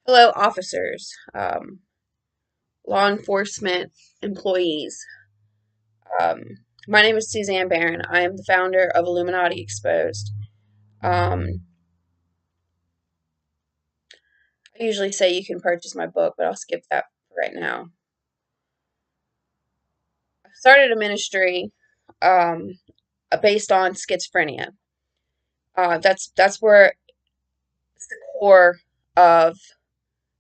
Hello, officers, law enforcement employees. Um, my name is Suzanne Barron. I am the founder of Illuminati Exposed. I usually say you can purchase my book, but I'll skip that for right now. I started a ministry um, based on schizophrenia. That's where it's the core of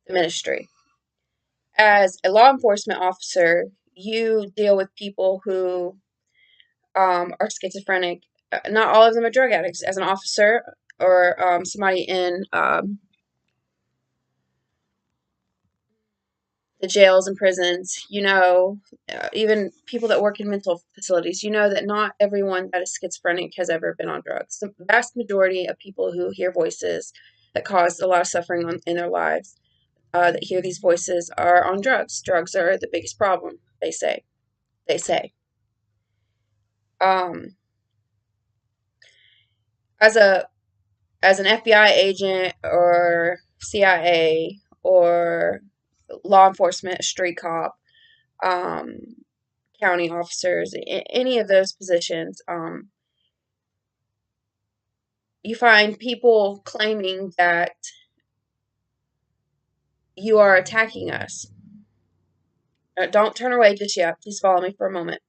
the ministry. As a law enforcement officer, you deal with people who are schizophrenic. Not all of them are drug addicts. As an officer or somebody in the jails and prisons, even people that work in mental facilities, you know that not everyone that is schizophrenic has ever been on drugs. The vast majority of people who hear voices that cause a lot of suffering in their lives, that hear these voices, are on drugs. Drugs are the biggest problem, they say. They say. Um, as a as an FBI agent or CIA or law enforcement, a street cop, um, county officers, any of those positions, you find people claiming that you are attacking us. Don't turn away just yet. Please follow me for a moment.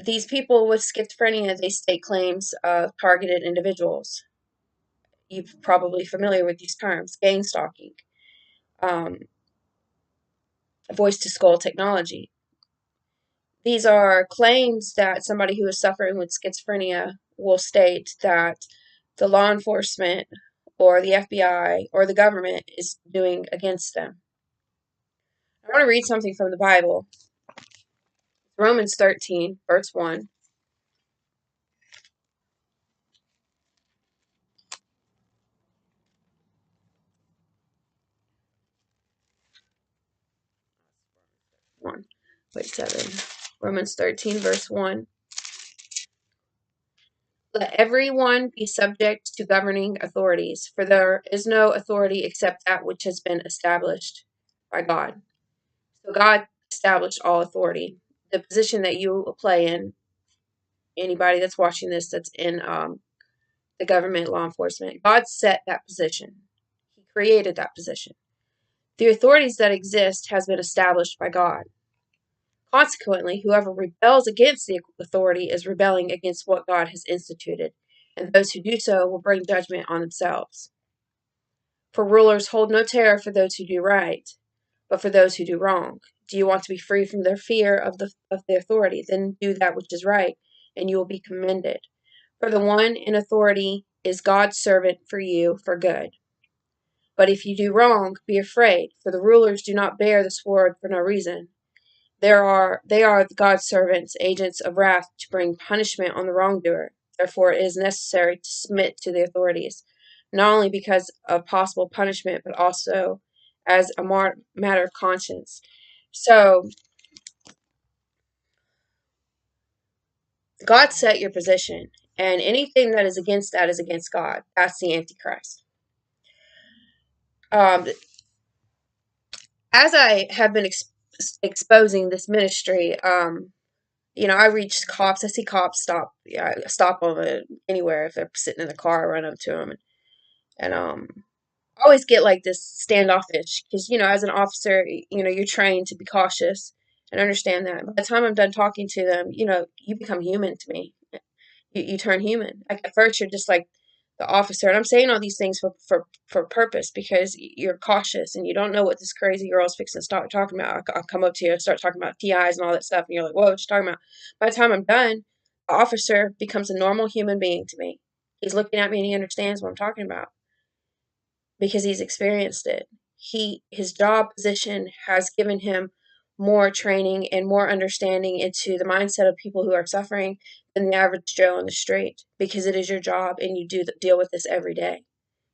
These people with schizophrenia, they state claims of targeted individuals. You're probably familiar with these terms: gang stalking, um, voice to skull technology. These are claims that somebody who is suffering with schizophrenia will state that the law enforcement or the FBI or the government is doing against them. I want to read something from the Bible. Romans 13, verse 1. Wait, 7. Romans 13, verse 1. Let everyone be subject to governing authorities, for there is no authority except that which has been established by God. So God established all authority. The position that you play in, anybody that's watching this that's in the government, law enforcement, God set that position. He created that position. The authorities that exist has been established by God. Consequently, whoever rebels against the authority is rebelling against what God has instituted, and those who do so will bring judgment on themselves. For rulers hold no terror for those who do right, but for those who do wrong. Do you want to be free from their fear of the authority? Then do that which is right, and you will be commended. For the one in authority is God's servant for you for good. But if you do wrong, be afraid, for the rulers do not bear the sword for no reason. They are God's servants, agents of wrath to bring punishment on the wrongdoer. Therefore, it is necessary to submit to the authorities, not only because of possible punishment, but also as a matter of conscience. So, God set your position, and anything that is against that is against God. That's the Antichrist. Um, as I have been exposing this ministry, I reach cops. I see cops stop. Yeah, I stop them anywhere if they're sitting in the car. I run up to them and I always get like this standoffish because as an officer, you're trained to be cautious and understand that. By the time I'm done talking to them, you become human to me. You turn human. Like at first, you're just like the officer, and I'm saying all these things for purpose because you're cautious and you don't know what this crazy girl is fixing to start talking about. I'll come up to you and start talking about TIs and all that stuff, and you're like, "Whoa, what you talking about?" By the time I'm done, the officer becomes a normal human being to me. He's looking at me and he understands what I'm talking about because he's experienced it. His job position has given him more training and more understanding into the mindset of people who are suffering than the average Joe on the street because it is your job and you do deal with this every day.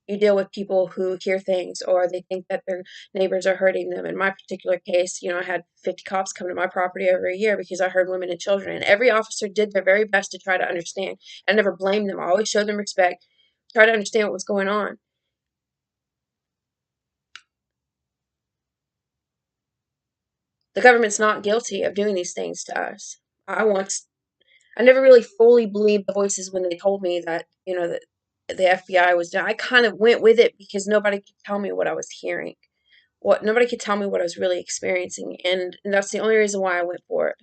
You deal with people who hear things or they think that their neighbors are hurting them. In my particular case, I had 50 cops come to my property over a year because I heard women and children. And every officer did their very best to try to understand. I never blamed them. I always showed them respect, try to understand what was going on. The government's not guilty of doing these things to us. I never really fully believed the voices when they told me that, that the FBI was done. I kind of went with it because nobody could tell me what I was hearing. Nobody could tell me what I was really experiencing, and that's the only reason why I went for it.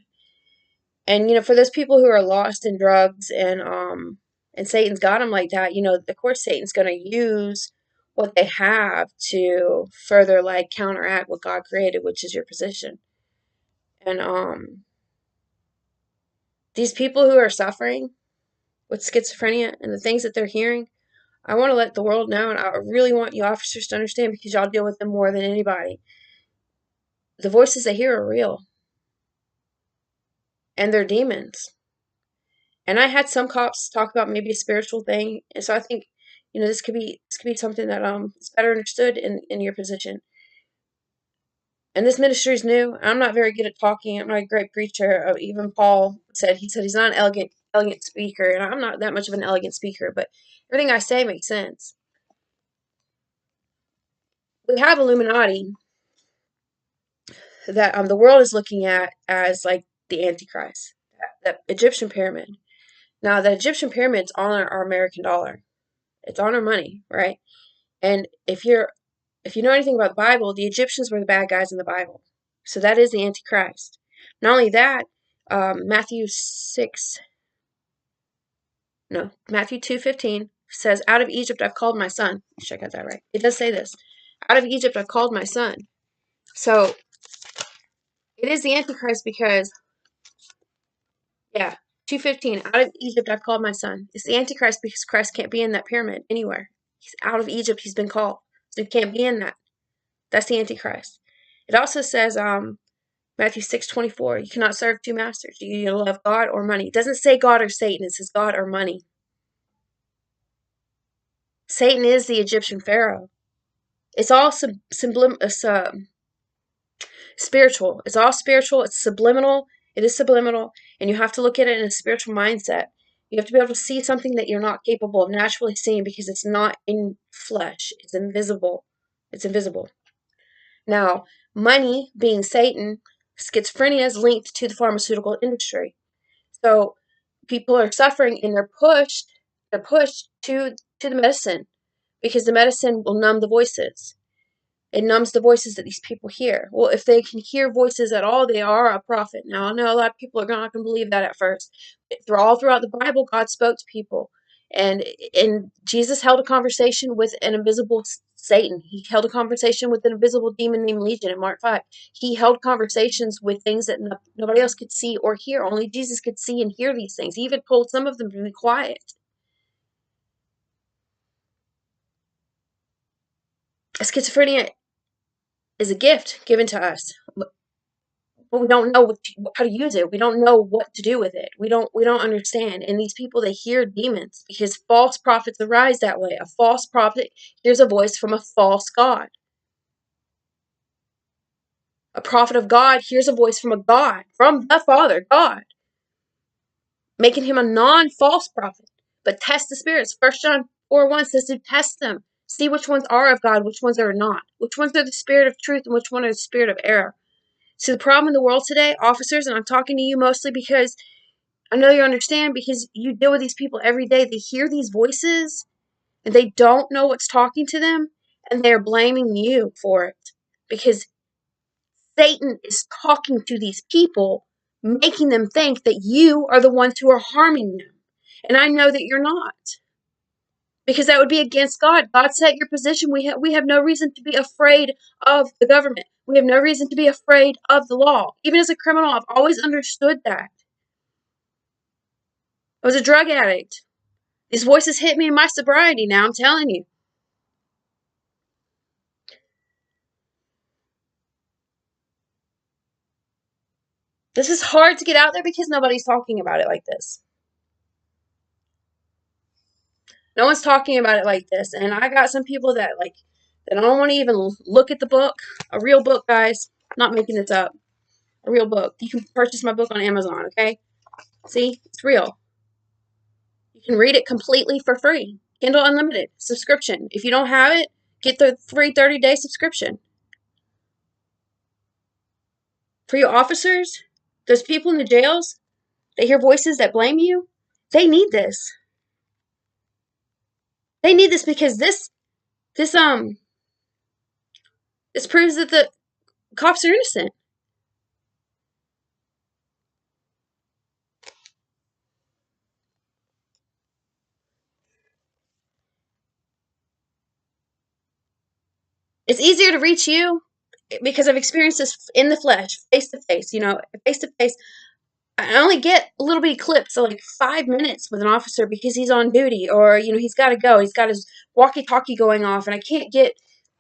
And for those people who are lost in drugs and Satan's got them like that, of course Satan's going to use what they have to further counteract what God created, which is your position. And these people who are suffering with schizophrenia and the things that they're hearing, I want to let the world know, and I really want you officers to understand, because y'all deal with them more than anybody. The voices they hear are real. And they're demons. And I had some cops talk about maybe a spiritual thing, and so I think, this could be something that is better understood in your position. And this ministry is new. I'm not very good at talking. I'm not a great preacher. Even Paul said he's not an elegant speaker, and I'm not that much of an elegant speaker, but everything I say makes sense. We have Illuminati that the world is looking at as like the Antichrist, that Egyptian pyramid. Now, the Egyptian pyramid's on our American dollar. It's on our money, right? And if you know anything about the Bible, the Egyptians were the bad guys in the Bible. So that is the Antichrist. Not only that, Matthew 2:15 says, "Out of Egypt I've called my son." Make sure I got that right. It does say this. "Out of Egypt I've called my son." So it is the Antichrist because, 2:15, "Out of Egypt I've called my son." It's the Antichrist because Christ can't be in that pyramid anywhere. He's out of Egypt. He's been called. So he can't be in that. That's the Antichrist. It also says, Matthew 6:24, "You cannot serve two masters. You either love God or money." It doesn't say God or Satan. It says God or money. Satan is the Egyptian pharaoh. It's all spiritual. It's all spiritual. It's subliminal. It is subliminal. And you have to look at it in a spiritual mindset. You have to be able to see something that you're not capable of naturally seeing because it's not in flesh. It's invisible. It's invisible. Now, money being Satan, schizophrenia is linked to the pharmaceutical industry. So people are suffering and they're pushed to the medicine because the medicine will numb the voices. It numbs the voices that these people hear. Well, if they can hear voices at all, they are a prophet. Now, I know a lot of people are not going to believe that at first. All throughout the Bible, God spoke to people. And Jesus held a conversation with an invisible Satan. He held a conversation with an invisible demon named Legion in Mark 5. He held conversations with things that nobody else could see or hear. Only Jesus could see and hear these things. He even told some of them to be quiet. Schizophrenia is a gift given to us, but we don't know how to use it. We don't know what to do with it. We don't understand. And these people, they hear demons because false prophets arise that way. A false prophet hears a voice from a false god. A prophet of God hears a voice from a God, from the Father, God, making him a non-false prophet. But test the spirits. 1 John 4:1 says to test them. See which ones are of God, which ones are not. Which ones are the spirit of truth and which one are the spirit of error. So the problem in the world today, officers, and I'm talking to you mostly because I know you understand, because you deal with these people every day. They hear these voices and they don't know what's talking to them, and they're blaming you for it because Satan is talking to these people, making them think that you are the ones who are harming them. And I know that you're not, because that would be against God. God set your position. We have no reason to be afraid of the government. We have no reason to be afraid of the law. Even as a criminal, I've always understood that. I was a drug addict. These voices hit me in my sobriety now, I'm telling you. This is hard to get out there because nobody's talking about it like this. No one's talking about it like this. And I got some people that don't want to even look at the book. A real book, guys. I'm not making this up. A real book. You can purchase my book on Amazon, okay? See? It's real. You can read it completely for free. Kindle Unlimited subscription. If you don't have it, get the free 30-day subscription. For you officers, those people in the jails, they hear voices that blame you. They need this. They need this because this this proves that the cops are innocent. It's easier to reach you because I've experienced this in the flesh, face to face. Face to face. I only get a little bitty clips of like 5 minutes with an officer because he's on duty, or he's got to go. He's got his walkie-talkie going off, and I can't get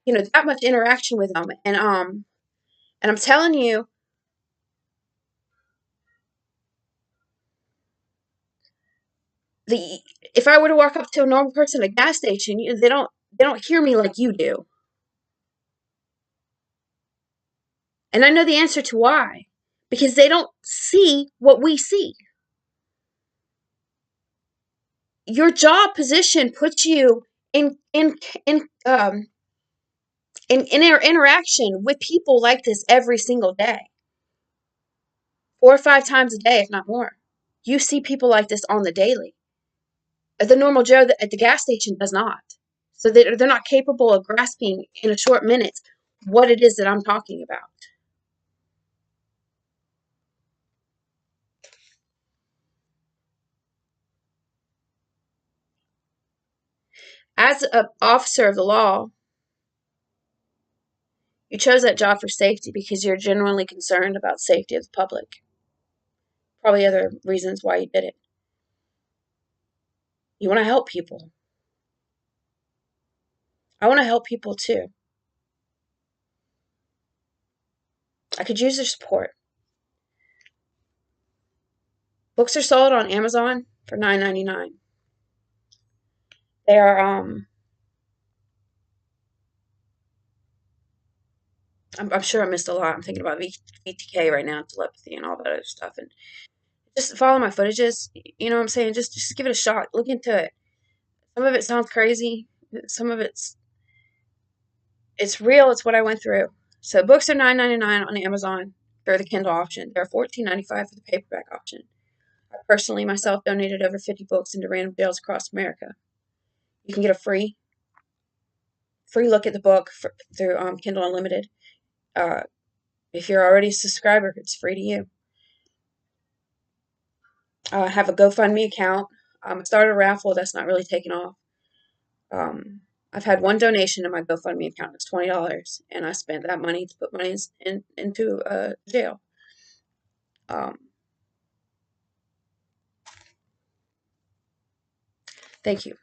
that much interaction with him. And I'm telling you, the if I were to walk up to a normal person at a gas station, they don't hear me like you do. And I know the answer to why. Because they don't see what we see. Your job position puts you in interaction with people like this every single day. 4 or 5 times a day, if not more. You see people like this on the daily. The normal Joe at the gas station does not. So they're not capable of grasping in a short minute what it is that I'm talking about. As an officer of the law, you chose that job for safety because you're genuinely concerned about safety of the public. Probably other reasons why you did it. You want to help people. I want to help people too. I could use your support. Books are sold on Amazon for $9.99. They are I'm sure I missed a lot. I'm thinking about VTK right now, telepathy and all that other stuff, and just follow my footages. You know what I'm saying? Just give it a shot. Look into it. Some of it sounds crazy. Some of it's real. It's what I went through. So books are $9.99 on Amazon for the Kindle option. They're $14.95 for the paperback option. I personally myself donated over 50 books into random jails across America. You can get a free look at the book through Kindle Unlimited. If you're already a subscriber, it's free to you. I have a GoFundMe account. I started a raffle that's not really taken off. I've had one donation in my GoFundMe account. It's $20, and I spent that money to put money into jail. Thank you.